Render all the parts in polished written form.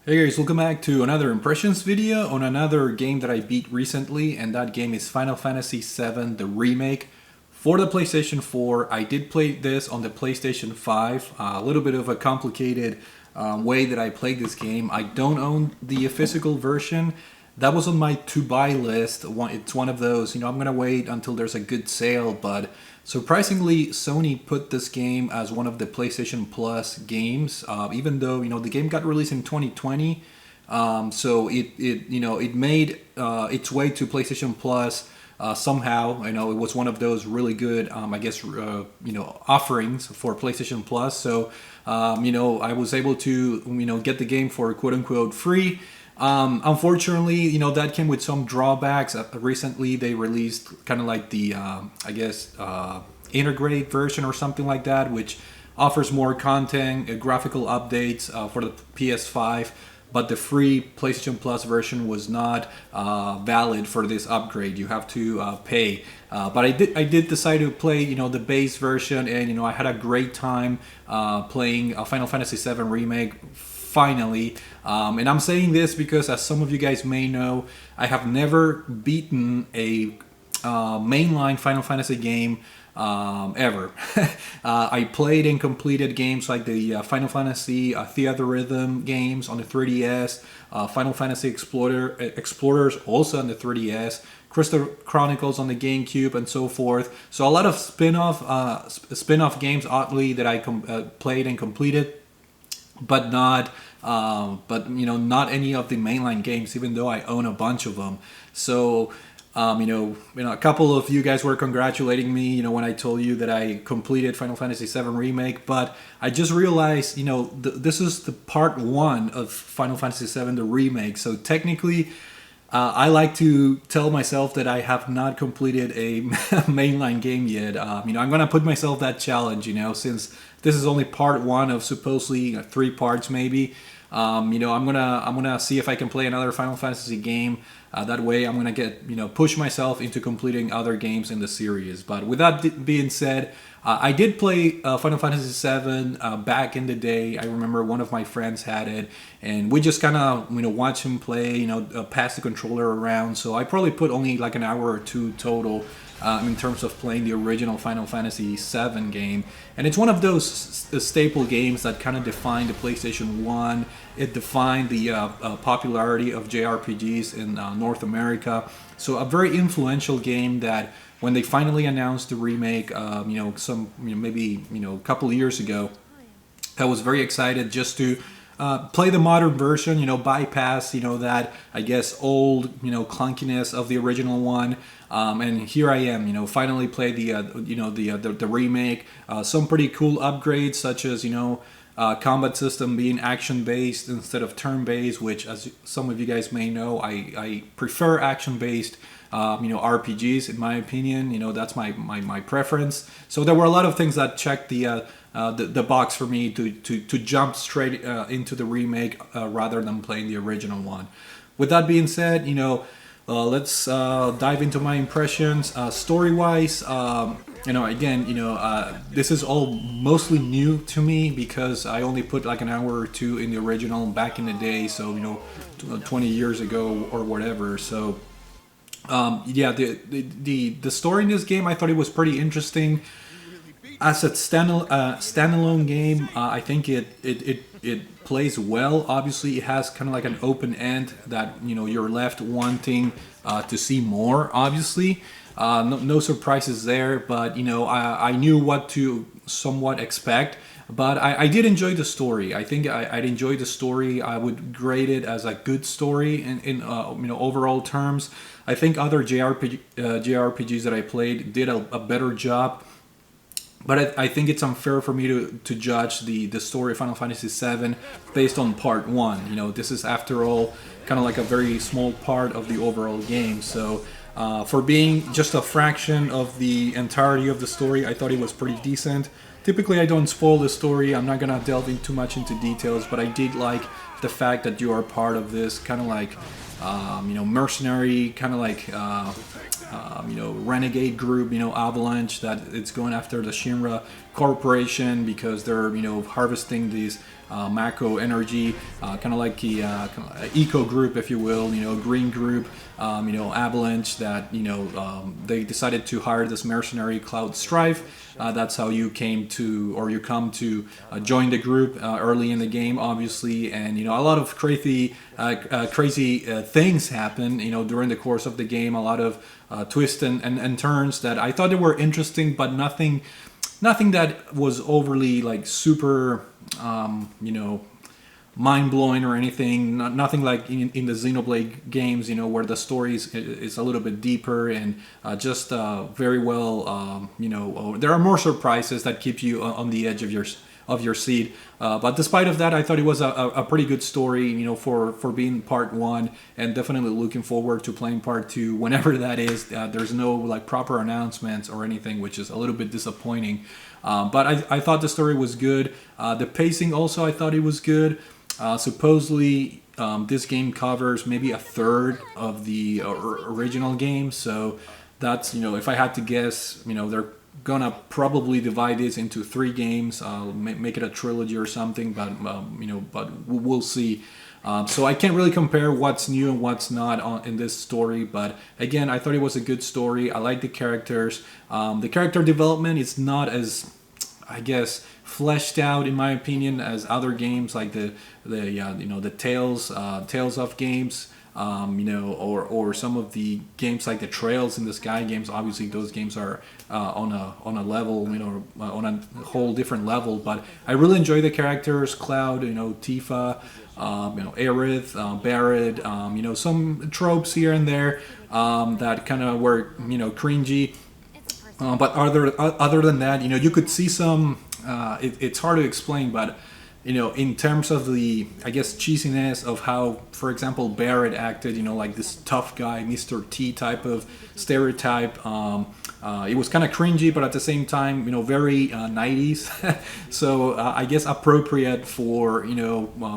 Hey guys, welcome back to another impressions video on another game that I beat recently, and that game is Final Fantasy VII, the remake for the PlayStation 4. I did play this on the PlayStation 5, a little bit of a complicated way that I played this game. I don't own the physical version. That was on my to-buy list. It's one of those, I'm gonna wait until there's a good sale, but surprisingly, Sony put this game as one of the PlayStation Plus games, even though the game got released in 2020. So it made its way to PlayStation Plus somehow. It was one of those really good, offerings for PlayStation Plus. So I was able to get the game for quote unquote free. Unfortunately, that came with some drawbacks. Recently, they released kind of like the, integrate version or something like that, which offers more content, graphical updates for the PS5. But the free PlayStation Plus version was not valid for this upgrade. You have to pay. But I did decide to play, the base version, and I had a great time playing Final Fantasy VII Remake. Finally, and I'm saying this because, as some of you guys may know, I have never beaten a mainline Final Fantasy game ever. I played and completed games like the Final Fantasy Theatrhythm games on the 3DS, Final Fantasy Explorers also on the 3DS, Crystal Chronicles on the GameCube, and so forth. So a lot of spin-off games, oddly, that I played and completed, but not not any of the mainline games, even though I own a bunch of them. So a couple of you guys were congratulating me, when I told you that I completed Final Fantasy VII Remake, but I just realized, this is the part one of Final Fantasy VII, the remake. So technically, I like to tell myself that I have not completed a mainline game yet. I'm gonna put myself that challenge, since this is only part one of supposedly 3 parts, maybe. I'm gonna see if I can play another Final Fantasy game. That way, I'm gonna get push myself into completing other games in the series. But with that being said, I did play Final Fantasy VII back in the day. I remember one of my friends had it, and we just kind of watch him play, pass the controller around. So I probably put only like an hour or two total in terms of playing the original Final Fantasy VII game. And it's one of those staple games that kind of defined the PlayStation 1. It defined the popularity of JRPGs in North America. So a very influential game that when they finally announced the remake, maybe a couple of years ago, I was very excited just to play the modern version, bypass, that, I guess, old, clunkiness of the original one. And here I am, finally play the remake. Some pretty cool upgrades, such as, combat system being action-based instead of turn-based, which, as some of you guys may know, I prefer action-based RPGs, in my opinion. That's my preference. So there were a lot of things that checked the box for me to jump straight into the remake rather than playing the original one. With that being said, let's dive into my impressions. Story-wise, this is all mostly new to me because I only put like an hour or two in the original back in the day, so 20 years ago or whatever. So the story in this game, I thought it was pretty interesting. As a standalone game, I think it plays well. Obviously, it has kind of like an open end that you're left wanting to see more. Obviously, no surprises there, but I knew what to somewhat expect. But I did enjoy the story. I think I'd enjoy the story. I would grade it as a good story in overall terms. I think other JRPGs that I played did a better job. But I think it's unfair for me to judge the story of Final Fantasy VII based on part one. This is, after all, kind of like a very small part of the overall game. So for being just a fraction of the entirety of the story, I thought it was pretty decent. Typically, I don't spoil the story. I'm not going to delve in too much into details, but I did like the fact that you are part of this kind of like mercenary, kind of like renegade group, Avalanche, that it's going after the Shinra corporation because they're harvesting these macro energy, kind of like the eco group, if you will, green group, Avalanche, that they decided to hire this mercenary Cloud Strife. That's how you come to join the group early in the game, obviously, and a lot of crazy things happen during the course of the game. A lot of twists and turns that I thought they were interesting, but nothing that was overly like super mind-blowing or anything. Nothing like in the Xenoblade games, where the story is a little bit deeper and just very well, there are more surprises that keep you on the edge of your seat. But despite of that, I thought it was a pretty good story, for being part 1, and definitely looking forward to playing part 2 whenever that is. There's no like proper announcements or anything, which is a little bit disappointing. But I thought the story was good. The pacing also, I thought it was good. Supposedly, this game covers maybe a third of the original game. So that's, if I had to guess, they're gonna probably divide this into 3 games, make it a trilogy or something. But we'll see. So I can't really compare what's new and what's not in this story. But again, I thought it was a good story. I like the characters. The character development is not as, I guess, fleshed out in my opinion as other games like the Tales of games, or some of the games like the Trails in the Sky games. Obviously, those games are on a level, on a whole different level. But I really enjoy the characters: Cloud, Tifa, Aerith, Barret. Some tropes here and there that kind of were cringy. But other than that, you could see some. It's hard to explain, but in terms of the, I guess, cheesiness of how, for example, Barret acted, like this tough guy, Mr. T type of stereotype. It was kind of cringy, but at the same time, very 90s. So I guess appropriate for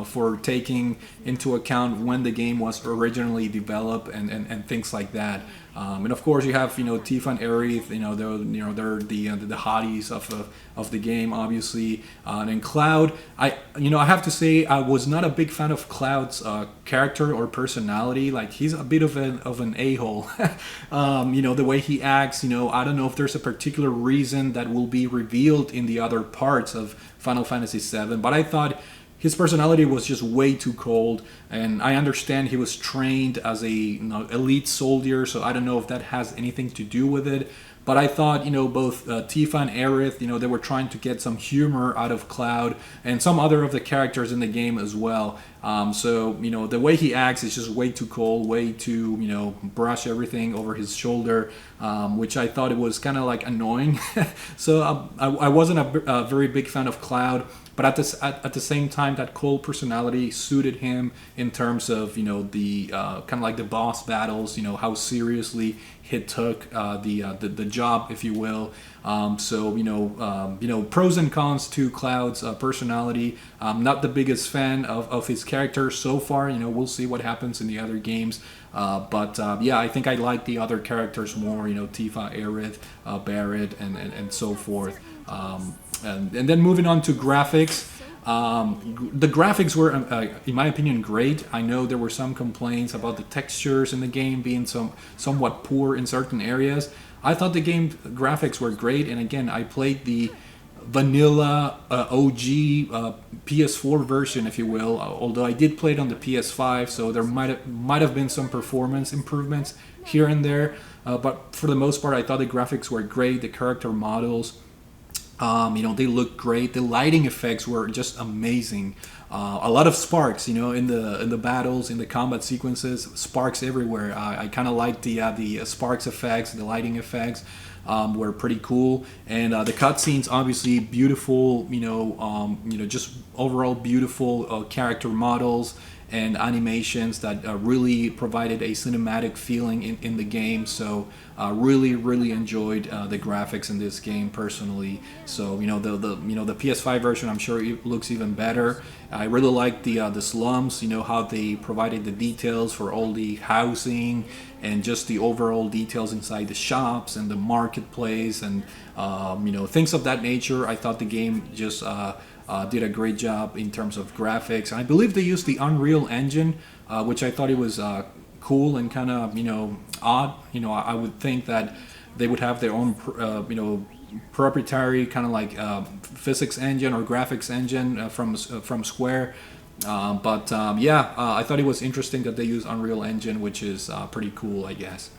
for taking into account when the game was originally developed and things like that. And of course, you have Tifa and Aerith. They're the hotties of the game, obviously. And then Cloud, I have to say I was not a big fan of Cloud's character or personality. Like, he's a bit of an a-hole. The way he acts. I don't know if there's a particular reason that will be revealed in the other parts of Final Fantasy VII, but I thought his personality was just way too cold, and I understand he was trained as a elite soldier, so I don't know if that has anything to do with it. But I thought, both Tifa and Aerith, they were trying to get some humor out of Cloud and some other of the characters in the game as well. So, the way he acts is just way too cold, way too, brush everything over his shoulder, which I thought it was kind of like annoying. So I wasn't a very big fan of Cloud. But at the same time, that cold personality suited him in terms of the kind of like the boss battles, how seriously he took the job, if you will. So pros and cons to Cloud's personality. I'm not the biggest fan of his character so far. We'll see what happens in the other games. But I think I like the other characters more. Tifa, Aerith, Barret, and so forth. And then moving on to graphics. The graphics were, in my opinion, great. I know there were some complaints about the textures in the game being somewhat poor in certain areas. I thought the game graphics were great, and again, I played the vanilla OG PS4 version, if you will. Although I did play it on the PS5, so there might have been some performance improvements here and there. But for the most part, I thought the graphics were great. The character models. They look great. The lighting effects were just amazing. A lot of sparks, in the battles, in the combat sequences, sparks everywhere. I kind of liked the sparks effects, the lighting effects were pretty cool, and the cutscenes obviously beautiful. Just overall beautiful character models and animations that really provided a cinematic feeling in the game. So really enjoyed the graphics in this game personally. So the PS5 version, I'm sure it looks even better. I really liked the slums. How they provided the details for all the housing and just the overall details inside the shops and the marketplace and things of that nature. I thought the game just did a great job in terms of graphics. And I believe they used the Unreal Engine, which I thought it was cool and kind of odd. I would think that they would have their own proprietary kind of like physics engine or graphics engine from Square. I thought it was interesting that they use Unreal Engine, which is pretty cool, I guess.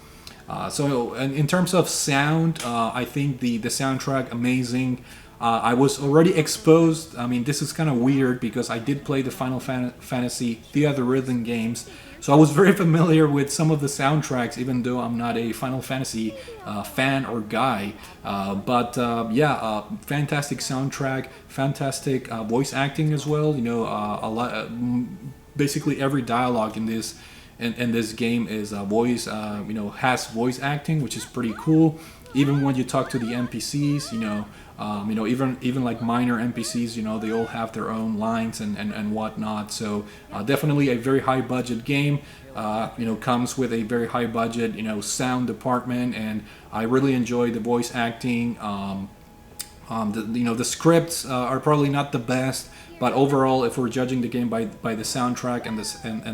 So in terms of sound, I think the soundtrack amazing. I was already exposed. I mean, this is kind of weird because I did play the Final Fantasy The Other Rhythm games, so I was very familiar with some of the soundtracks, even though I'm not a Final Fantasy fan or guy. Fantastic soundtrack, fantastic voice acting as well. A lot. Basically, every dialogue in this game is voice. Has voice acting, which is pretty cool. Even when you talk to the NPCs, even like minor NPCs, they all have their own lines and whatnot. So definitely a very high budget game. Comes with a very high budget, sound department, and I really enjoy the voice acting. The scripts are probably not the best, but overall, if we're judging the game by the soundtrack and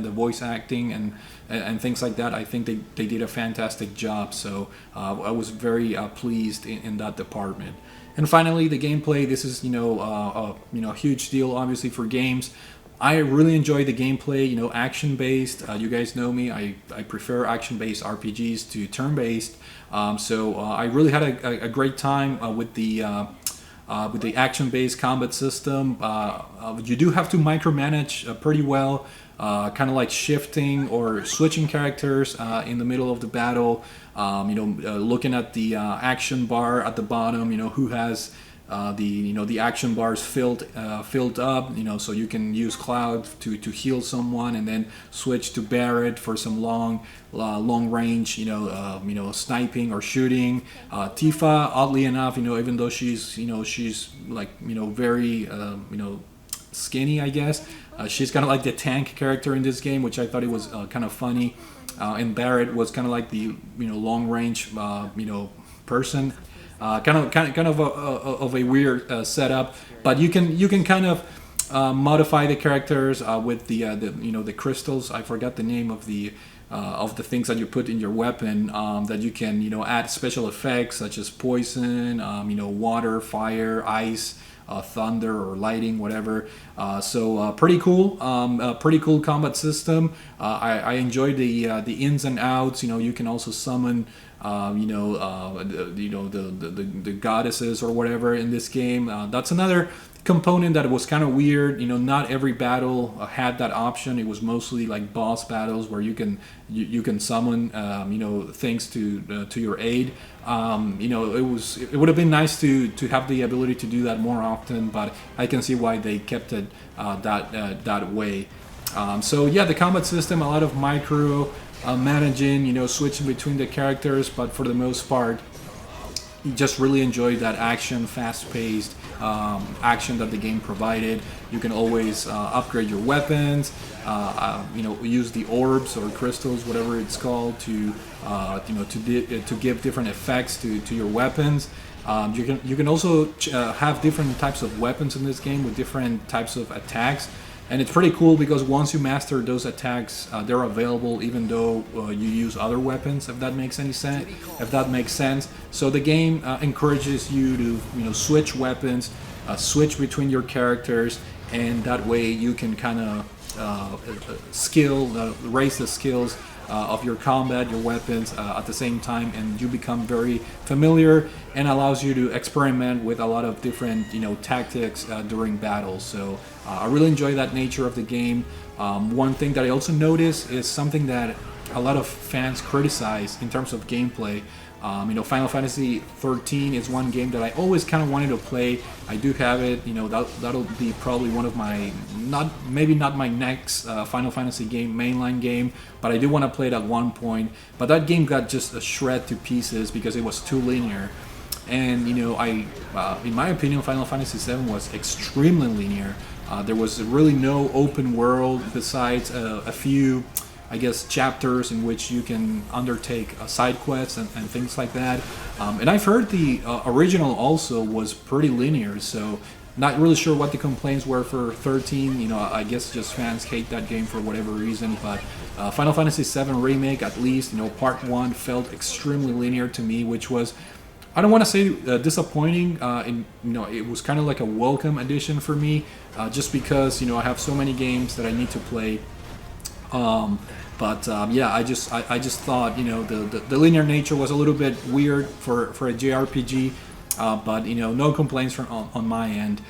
the voice acting and things like that, I think they did a fantastic job. So I was very pleased in that department. And finally, the gameplay. This is a huge deal, obviously, for games. I really enjoy the gameplay. Action-based. You guys know me. I prefer action-based RPGs to turn-based. So I really had a great time with the action-based combat system. You do have to micromanage pretty well, kind of like shifting or switching characters in the middle of the battle. Looking at the action bar at the bottom. Who has the action bars filled up. So you can use Cloud to heal someone, and then switch to Barret for some long range, sniping or shooting. Tifa, oddly enough, even though she's like very skinny, I guess, she's kind of like the tank character in this game, which I thought it was kind of funny. And Barret was kind of like the long range person. Kind of a weird setup, but you can kind of modify the characters with the crystals. I forgot the name of the things that you put in your weapon that you can add special effects such as poison, water, fire, ice, thunder or lighting, whatever. So pretty cool. Pretty cool combat system. I enjoy the ins and outs. You can also summon the goddesses or whatever in this game. That's another component that was kind of weird. Not every battle had that option. It was mostly like boss battles where you can summon things to your aid. It would have been nice to have the ability to do that more often, but I can see why they kept it that way. The combat system, a lot of micro managing, switching between the characters, but for the most part, you just really enjoyed that action, fast-paced action that the game provided. You can always upgrade your weapons, use the orbs or crystals, whatever it's called, to give different effects to your weapons. You can also have different types of weapons in this game with different types of attacks. And it's pretty cool because once you master those attacks, they're available even though you use other weapons. If that makes any sense, So the game encourages you to switch weapons, switch between your characters, and that way you can kind of raise the skills of your combat, your weapons at the same time, and you become very familiar, and allows you to experiment with a lot of different tactics during battles. So I really enjoy that nature of the game. One thing that I also noticed is something that a lot of fans criticize in terms of gameplay. Final Fantasy 13 is one game that I always kind of wanted to play. I do have it. That'll be probably one of my not my next Final Fantasy game, mainline game, but I do want to play it at one point. But that game got just a shred to pieces because it was too linear. And in my opinion, Final Fantasy VII was extremely linear. There was really no open world besides a few, I guess, chapters in which you can undertake side quests and things like that. And I've heard the original also was pretty linear, so not really sure what the complaints were for 13. You know, I guess just fans hate that game for whatever reason. But Final Fantasy VII Remake, at least, you know, Part 1 felt extremely linear to me, which was, I don't want to say disappointing. It was kind of like a welcome addition for me, just because, you know, I have so many games that I need to play. Yeah, I just thought, you know, the linear nature was a little bit weird for a JRPG. But you know, no complaints on my end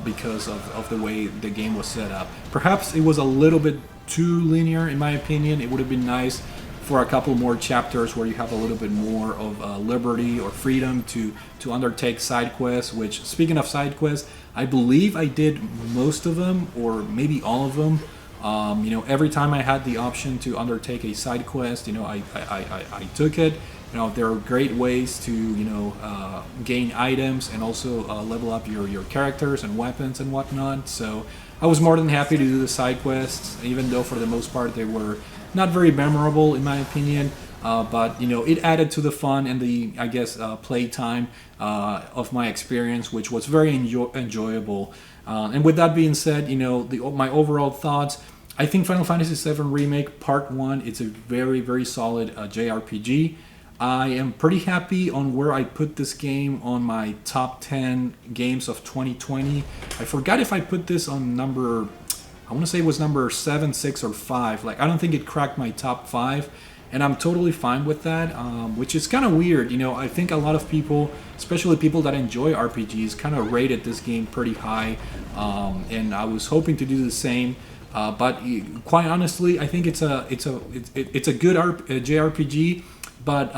because of the way the game was set up. Perhaps it was a little bit too linear, in my opinion. It would have been nice for a couple more chapters where you have a little bit more of liberty or freedom to undertake side quests. Which, speaking of side quests, I believe I did most of them, or maybe all of them. You know, every time I had the option to undertake a side quest, you know, I took it. You know, there are great ways to, you know, gain items and also level up your characters and weapons and whatnot. So I was more than happy to do the side quests, even though for the most part they were not very memorable in my opinion. But you know, it added to the fun and the, I guess, play time of my experience, which was very enjoyable. And with that being said, you know, my overall thoughts. I think Final Fantasy VII Remake Part 1, it's a very, very solid JRPG. I am pretty happy on where I put this game on my top 10 games of 2020. I forgot if I put this on number, I want to say it was number 7, 6, or 5. Like, I don't think it cracked my top 5. And I'm totally fine with that, which is kind of weird. You know, I think a lot of people, especially people that enjoy RPGs, kind of rated this game pretty high. And I was hoping to do the same. But quite honestly, I think it's a good JRPG. But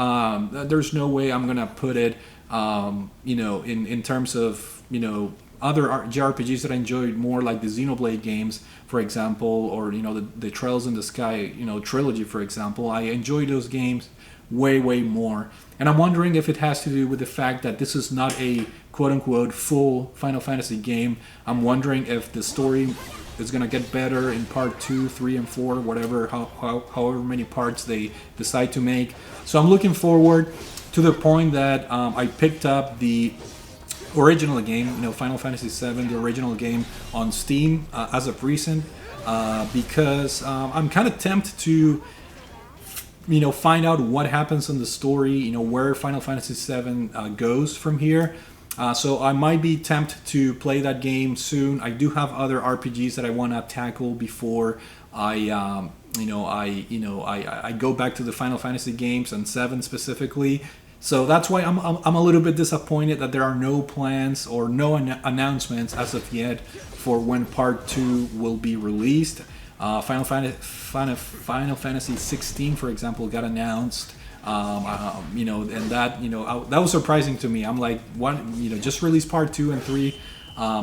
there's no way I'm gonna put it, you know, in terms of, you know, other JRPGs that I enjoyed more, like the Xenoblade games, for example, or, you know, the Trails in the Sky, you know, trilogy, for example. I enjoy those games way more, and I'm wondering if it has to do with the fact that this is not a quote-unquote full Final Fantasy game. I'm wondering if the story is gonna get better in part 2, 3, and 4, whatever, however many parts they decide to make. So I'm looking forward to the point that I picked up the original game, you know, Final Fantasy VII, the original game, on Steam as of recent, because I'm kind of tempted to, you know, find out what happens in the story, you know, where Final Fantasy VII goes from here. So I might be tempted to play that game soon. I do have other RPGs that I want to tackle before I go back to the Final Fantasy games, and 7 specifically. So that's why I'm a little bit disappointed that there are no plans or no announcements as of yet for when Part 2 will be released. Final Fantasy 16, for example, got announced. You know, and that, you know, that was surprising to me. I'm like, what, you know, just release Part 2 and 3,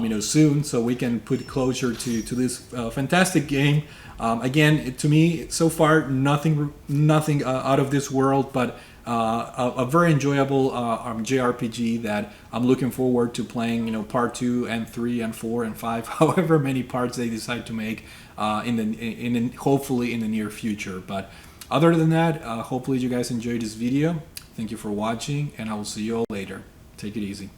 you know, soon, so we can put closure to this fantastic game. Again, to me, so far, nothing out of this world, but a very enjoyable JRPG that I'm looking forward to playing. You know, Part 2 and 3 and 4 and 5, however many parts they decide to make hopefully in the near future. But other than that, hopefully you guys enjoyed this video. Thank you for watching, and I will see you all later. Take it easy.